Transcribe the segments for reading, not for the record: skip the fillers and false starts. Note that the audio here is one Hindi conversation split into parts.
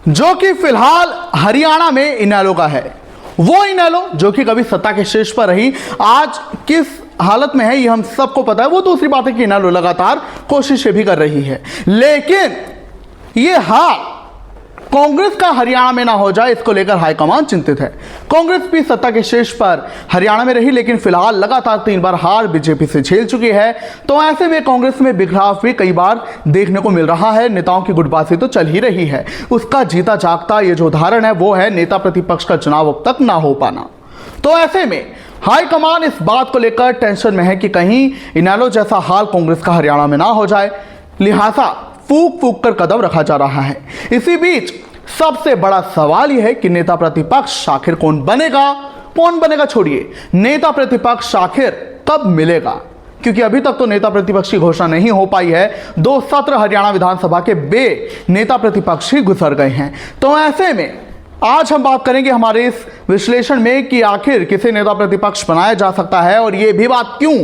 जो कि फिलहाल हरियाणा में इनेलो का है। वो इनेलो जो कि कभी सत्ता के शीर्ष पर रही, आज किस हालत में है ये हम सबको पता है। वो दूसरी बात है कि इनेलो लगातार कोशिशें भी कर रही है, लेकिन ये हाल कांग्रेस का हरियाणा में ना हो जाए इसको लेकर हाईकमान चिंतित है। कांग्रेस भी सत्ता के शीर्ष पर हरियाणा में रही, लेकिन फिलहाल लगातार 3 बार हार बीजेपी से झेल चुकी है। तो ऐसे में कांग्रेस में बिखराव भी कई बार देखने को मिल रहा है। नेताओं की गुटबाजी तो चल ही रही है, उसका जीता जागता ये जो उदाहरण है वो है नेता प्रतिपक्ष का चुनाव अब तक ना हो पाना। तो ऐसे में हाईकमान इस बात को लेकर टेंशन में है कि कहीं इनेलो जैसा हाल कांग्रेस का हरियाणा में ना हो जाए, लिहाजा फूक फूक कर कदम रखा जा रहा है। इसी बीच सबसे बड़ा सवाल यह है कि नेता प्रतिपक्ष आखिर कौन बनेगा छोड़िए, नेता प्रतिपक्ष आखिर कब मिलेगा, क्योंकि अभी तक तो नेता प्रतिपक्ष की घोषणा नहीं हो पाई है। 2 सत्र हरियाणा विधानसभा के नेता प्रतिपक्ष ही गुजर गए हैं। तो ऐसे में आज हम बात करेंगे हमारे इस विश्लेषण में कि आखिर किसे नेता प्रतिपक्ष बनाया जा सकता है, और यह भी बात क्यों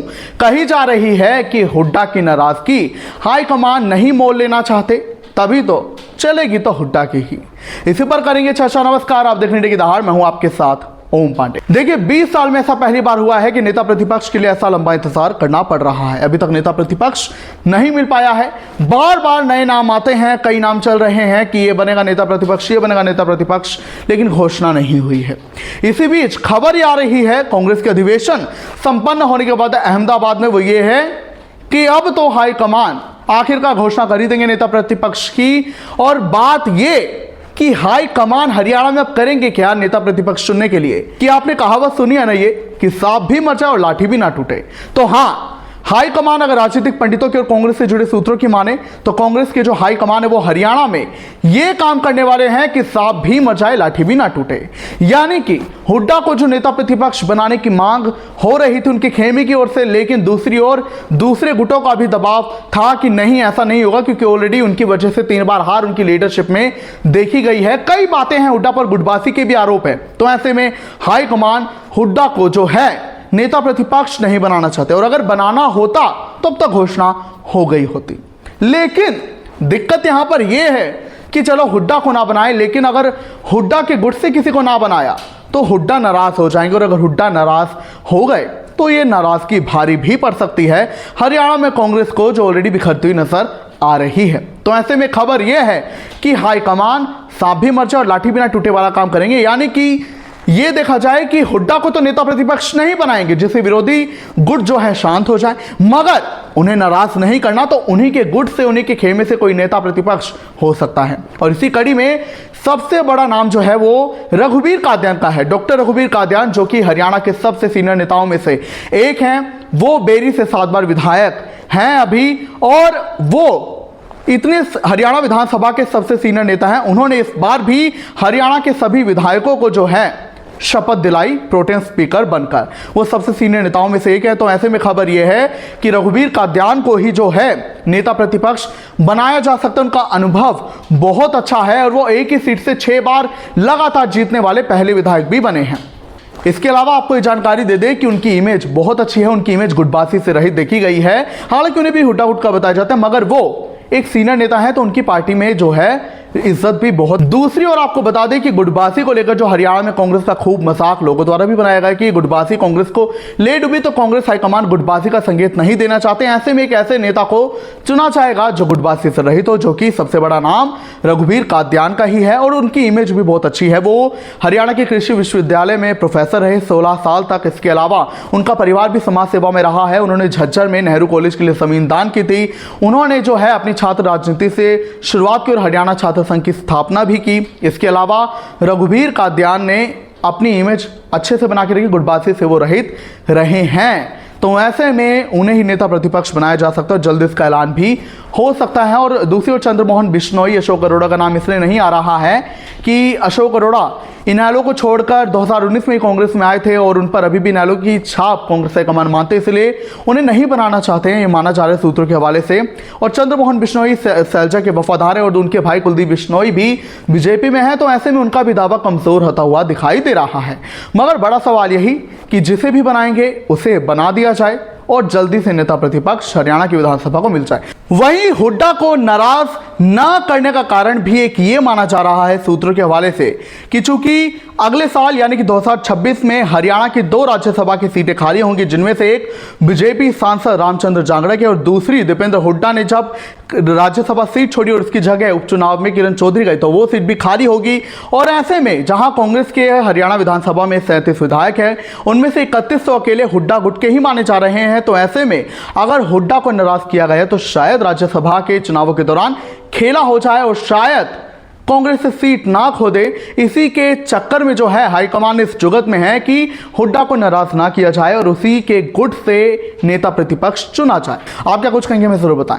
कही जा रही है कि हुड्डा की नाराजगी हाईकमान नहीं मोल लेना चाहते, तभी तो चलेगी तो हुड्डा की ही। इसी पर करेंगे चर्चा। नमस्कार, आप देख रहे हैं की दहाड़, मैं हूं आपके साथ ओम पांडे। देखिए 20 साल में ऐसा पहली बार हुआ है कि नेता प्रतिपक्ष के लिए ऐसा लंबा इंतजार करना पड़ रहा है। अभी तक नेता प्रतिपक्ष नहीं मिल पाया है। बार बार नए नाम आते हैं, कई नाम चल रहे हैं कि ये बनेगा नेता प्रतिपक्ष, ये बनेगा नेता प्रतिपक्ष, लेकिन घोषणा नहीं हुई है। इसी बीच खबर ये आ रही है कांग्रेस के अधिवेशन संपन्न होने के बाद अहमदाबाद में, वो ये है कि अब तो हाईकमान आखिरकार घोषणा कर ही देंगे नेता प्रतिपक्ष की। और बात ये कि हाई कमान हरियाणा में अब करेंगे क्या नेता प्रतिपक्ष चुनने के लिए, कि आपने कहावत सुनी है ना ये कि सांप भी मर जाए और लाठी भी ना टूटे। तो हाँ, हाई कमान अगर राजनीतिक पंडितों के और कांग्रेस से जुड़े सूत्रों की माने तो कांग्रेस के जो हाई कमान है वो हरियाणा में ये काम करने वाले हैं कि सांप भी मर जाए लाठी भी ना टूटे। यानी कि हुड्डा को जो नेता प्रतिपक्ष बनाने की मांग हो रही थी उनके खेमे की ओर से, लेकिन दूसरी ओर दूसरे गुटों का भी दबाव था कि नहीं ऐसा नहीं होगा, क्योंकि ऑलरेडी उनकी वजह से 3 बार हार उनकी लीडरशिप में देखी गई है। कई बातें हैं, हुड्डा पर गुटबाजी के भी आरोप है। तो ऐसे में हाई कमान हुड्डा को जो है नेता प्रतिपक्ष नहीं बनाना चाहते, और अगर बनाना होता तब तक घोषणा हो गई होती। लेकिन दिक्कत यहां पर यह है कि चलो हुड्डा को ना बनाए, लेकिन अगर हुड्डा के गुट से किसी को ना बनाया तो हुड्डा नाराज हो जाएंगे, और अगर हुड्डा नाराज हो गए तो ये नाराजगी भारी भी पड़ सकती है हरियाणा में कांग्रेस को, जो ऑलरेडी बिखरती हुई नजर आ रही है। तो ऐसे में खबर यह है कि हाईकमान सांप भी मर जाए और लाठी भी ना टूटे वाला काम करेंगे। यानी कि ये देखा जाए कि हुड्डा को तो नेता प्रतिपक्ष नहीं बनाएंगे, जिससे विरोधी गुट जो है शांत हो जाए, मगर उन्हें नाराज नहीं करना, तो उन्हीं के गुट से, उन्हीं के खेमे से कोई नेता प्रतिपक्ष हो सकता है। और इसी कड़ी में सबसे बड़ा नाम जो है वो रघुवीर कादियान का है। डॉक्टर रघुवीर कादियान जो कि हरियाणा के सबसे सीनियर नेताओं में से एक हैं। वो बेरी से 7 बार विधायक हैं अभी, और वो इतने हरियाणा विधानसभा के सबसे सीनियर नेता हैं। उन्होंने इस बार भी हरियाणा के सभी विधायकों को जो है शपथ दिलाई प्रोटेम स्पीकर बनकर। वो सबसे सीनियर नेताओं में से एक है। तो ऐसे में खबर यह है कि रघुवीर कादियान को ही जो है नेता प्रतिपक्ष बनाया जा सकता है। उनका अनुभव बहुत अच्छा है, और वो एक ही सीट से 6 बार लगातार जीतने वाले पहले विधायक भी बने हैं। इसके अलावा आपको ये जानकारी दे दें कि उनकी इमेज बहुत अच्छी है। उनकी इमेज गुटबाजी से रहित देखी गई है। हालांकि उन्हें भी हुड्डा गुटका बताया जाता है, मगर वो एक सीनियर नेता है, तो उनकी पार्टी में जो है इज्जत भी बहुत। दूसरी ओर आपको बता दें कि गुटबाजी को लेकर जो हरियाणा में कांग्रेस का खूब मजाक लोगों द्वारा भी बनाया गया कि गुटबाजी कांग्रेस को ले डूबी, तो कांग्रेस हाईकमान गुटबाजी का संकेत नहीं देना चाहते। ऐसे में एक ऐसे नेता को चुना जाएगा जो गुटबाजी से रहित हो, जो कि सबसे बड़ा नाम रघुवीर कादियान का ही है, और उनकी इमेज भी बहुत अच्छी है। वो हरियाणा के कृषि विश्वविद्यालय में प्रोफेसर रहे 16 साल तक। इसके अलावा उनका परिवार भी समाज सेवा में रहा है। उन्होंने झज्जर में नेहरू कॉलेज के लिए जमीन दान की थी। उन्होंने जो है अपनी छात्र राजनीति से शुरुआत की और हरियाणा छात्र संघ की स्थापना भी की। इसके अलावा रघुवीर कादियान ने अपनी इमेज अच्छे से बना के रखी, गुटबाजी से वो रहित रहे हैं। तो ऐसे में उन्हें ही नेता प्रतिपक्ष बनाया जा सकता है। जल्द इसका ऐलान भी हो सकता है। और दूसरी ओर चंद्रमोहन बिश्नोई, अशोक अरोड़ा का नाम इसलिए नहीं आ रहा है कि अशोक अरोड़ा इनेलो को छोड़कर 2019 में कांग्रेस में आए थे, और उन पर अभी भी इनेलो की छाप कांग्रेस हाईकमान मानते, इसलिए उन्हें नहीं बनाना चाहते हैं, ये माना जा रहा है सूत्रों के हवाले से। और चंद्रमोहन बिश्नोई सैलजा के वफादार है, और उनके भाई कुलदीप बिश्नोई भी बीजेपी में है। तो ऐसे में उनका भी दावा कमजोर होता हुआ दिखाई दे रहा है। मगर बड़ा सवाल यही कि जिसे भी बनाएंगे उसे बना दिया जाए, और जल्दी से नेता प्रतिपक्ष हरियाणा की विधानसभा को मिल जाए। वहीं हुड्डा को नाराज न करने का कारण भी एक ये माना जा रहा है सूत्रों के हवाले से कि चूंकि अगले साल यानी कि 2026 में हरियाणा की 2 राज्यसभा की सीटें खाली होंगी, जिनमें से एक बीजेपी सांसद रामचंद्र जांगड़ा की और दूसरी दीपेंद्र हुड्डा ने जब राज्यसभा सीट छोड़ी और उसकी जगह उपचुनाव में किरण चौधरी गई तो वो सीट भी खाली होगी। और ऐसे में जहां कांग्रेस के हरियाणा विधानसभा में 37 विधायक हैं, उनमें से 31 तो अकेले हुड्डा गुट के ही माने जा रहे हैं। तो ऐसे में अगर हुड्डा को नाराज किया गया तो शायद राज्यसभा के चुनावों के दौरान खेला हो जाए और शायद कांग्रेस से सीट ना खो दे। इसी के चक्कर में जो है हाईकमान इस जुगत में है कि हुड्डा को नाराज ना किया जाए और उसी के गुट से नेता प्रतिपक्ष चुना जाए। आप क्या कुछ कहेंगे, हमें जरूर बताएं।